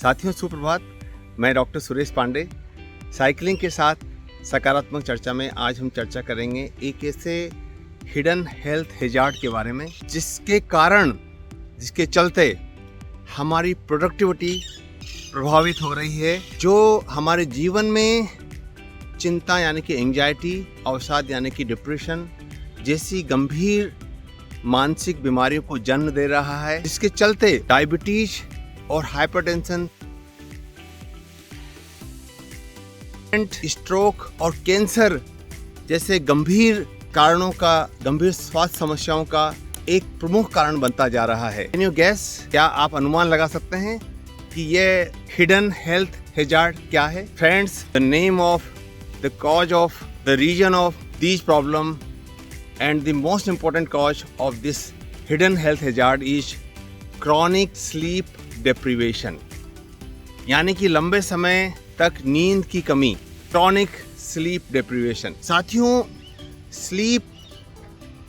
साथियों सुप्रभात, मैं डॉक्टर सुरेश पांडे। साइकिलिंग के साथ सकारात्मक चर्चा में आज हम चर्चा करेंगे एक ऐसे हिडन हेल्थ हैजार्ड के बारे में जिसके चलते हमारी प्रोडक्टिविटी प्रभावित हो रही है, जो हमारे जीवन में चिंता यानी कि एंजाइटी, अवसाद यानी कि डिप्रेशन जैसी गंभीर मानसिक बीमारियों को जन्म दे रहा है, जिसके चलते डायबिटीज और हाइपरटेंशन, स्ट्रोक और कैंसर जैसे गंभीर स्वास्थ्य समस्याओं का एक प्रमुख कारण बनता जा रहा है। कैन यू गेस, क्या आप अनुमान लगा सकते हैं कि ये हिडन हेल्थ हैजार्ड क्या है? Friends, the name of the cause of the reason of these problem and the most important cause of this hidden health hazard is chronic sleep deprivation, यानी कि लंबे समय तक नींद की कमी, chronic sleep deprivation। साथियों, स्लीप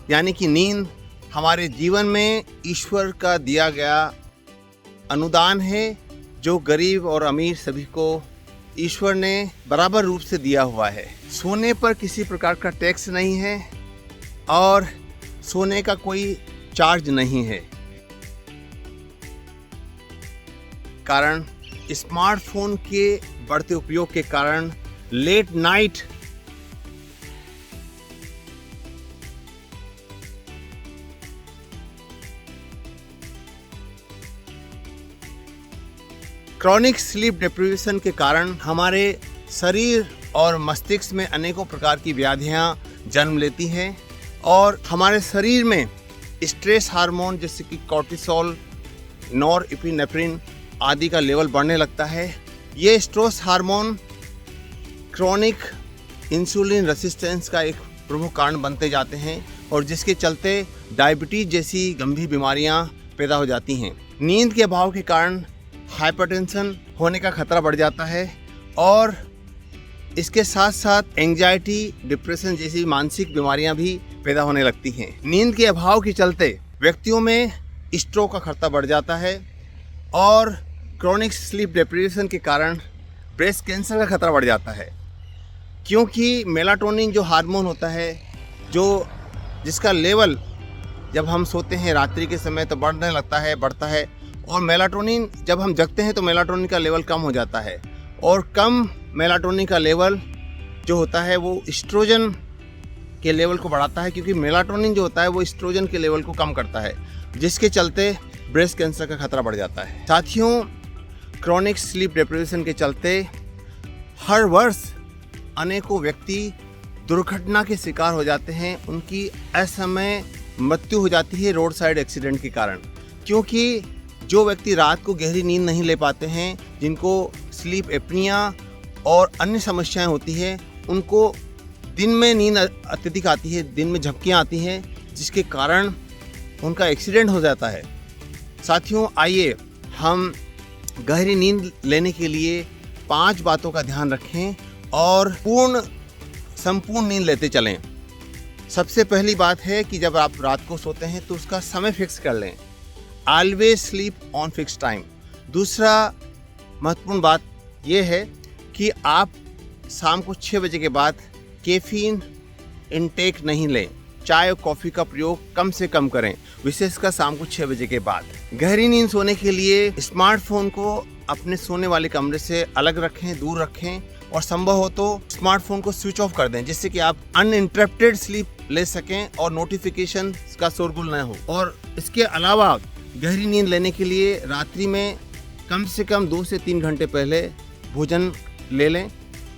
यानी कि नींद हमारे जीवन में ईश्वर का दिया गया अनुदान है, जो गरीब और अमीर सभी को ईश्वर ने बराबर रूप से दिया हुआ है। सोने पर किसी प्रकार का टैक्स नहीं है और सोने का कोई चार्ज नहीं है। कारण स्मार्टफोन के बढ़ते उपयोग के कारण late night chronic sleep deprivation के कारण हमारे शरीर और मस्तिष्क में अनेकों प्रकार की व्याधियां जन्म लेती हैं और हमारे शरीर में स्ट्रेस हार्मोन जैसे कि कॉर्टिसोल, नॉरएपिनेफ्रिन आदि का लेवल बढ़ने लगता है। ये stress hormone chronic insulin resistance का एक प्रमुख कारण बनते जाते हैं और जिसके चलते डायबिटीज जैसी गंभीर बीमारियां पैदा हो जाती हैं। नींद के अभाव के कारण हाइपरटेंशन होने का खतरा बढ़ जाता है और इसके साथ साथ एंजाइटी, डिप्रेशन जैसी मानसिक बीमारियां भी पैदा होने लगती हैं। नींद के अभाव के चलते व्यक्तियों में स्ट्रोक का खतरा बढ़ जाता है और क्रोनिक स्लीप डिप्रीवेशन के कारण ब्रेस्ट कैंसर का खतरा बढ़ जाता है, क्योंकि मेलाटोनिन जो हार्मोन होता है, जिसका लेवल जब हम सोते हैं रात्रि के समय तो बढ़ता है और मेलाटोनिन जब हम जगते हैं तो मेलाटोनिन का लेवल कम हो जाता है और कम मेलाटोनिन का लेवल जो होता है वो एस्ट्रोजन के लेवल को बढ़ाता है, क्योंकि मेलाटोनिन जो होता है वो एस्ट्रोजन के लेवल को कम करता है, जिसके चलते ब्रेस्ट कैंसर का खतरा बढ़ जाता है। साथियों, क्रोनिक स्लीप डिप्रीवेशन के चलते हर वर्ष अनेकों व्यक्ति दुर्घटना के शिकार हो जाते हैं। उनकी असमय मृत्यु हो जाती है रोड साइड एक्सीडेंट के कारण, क्योंकि जो व्यक्ति रात को गहरी नींद नहीं ले पाते हैं, जिनको स्लीप एपनिया और अन्य समस्याएं होती है, उनको दिन में नींद अत्यधिक आती है, दिन में झपकियां आती हैं, जिसके कारण उनका एक्सीडेंट हो जाता है। साथियों, आइए हम गहरी नींद लेने के लिए 5 बातों का ध्यान रखें और संपूर्ण नींद लेते चलें। सबसे पहली बात है कि जब आप रात को सोते हैं तो उसका समय फिक्स कर लें। Always sleep on fix time. दूसरा महत्वपूर्ण बात यह है कि आप शाम को 6 बजे के बाद कैफीन इनटेक नहीं लें। चाय और कॉफ़ी का प्रयोग कम से कम करें, विशेषकर शाम को 6 बजे के बाद। गहरी नींद सोने के लिए स्मार्टफोन को अपने सोने वाले कमरे से अलग रखें, दूर रखें और संभव हो तो स्मार्टफोन को स्विच ऑफ कर दें, जिससे कि आप अनइंटरप्टेड स्लीप ले सकें और नोटिफिकेशन का शोरगुल न हो। और इसके अलावा गहरी नींद लेने के लिए रात्रि में कम से कम 2 से 3 घंटे पहले भोजन ले लें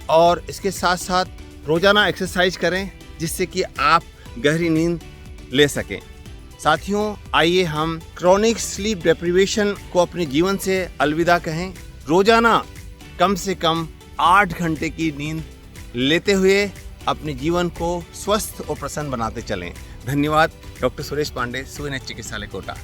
और इसके साथ साथ रोज़ाना एक्सरसाइज करें, जिससे कि आप गहरी नींद ले सकें। साथियों, आइए हम क्रोनिक स्लीप डिप्रीवेशन को अपने जीवन से अलविदा कहें। रोज़ाना कम से कम 8 घंटे की नींद लेते हुए अपने जीवन को स्वस्थ और प्रसन्न बनाते चलें। धन्यवाद। डॉक्टर सुरेश पांडे, सुविनेट चिकित्सालय कोटा।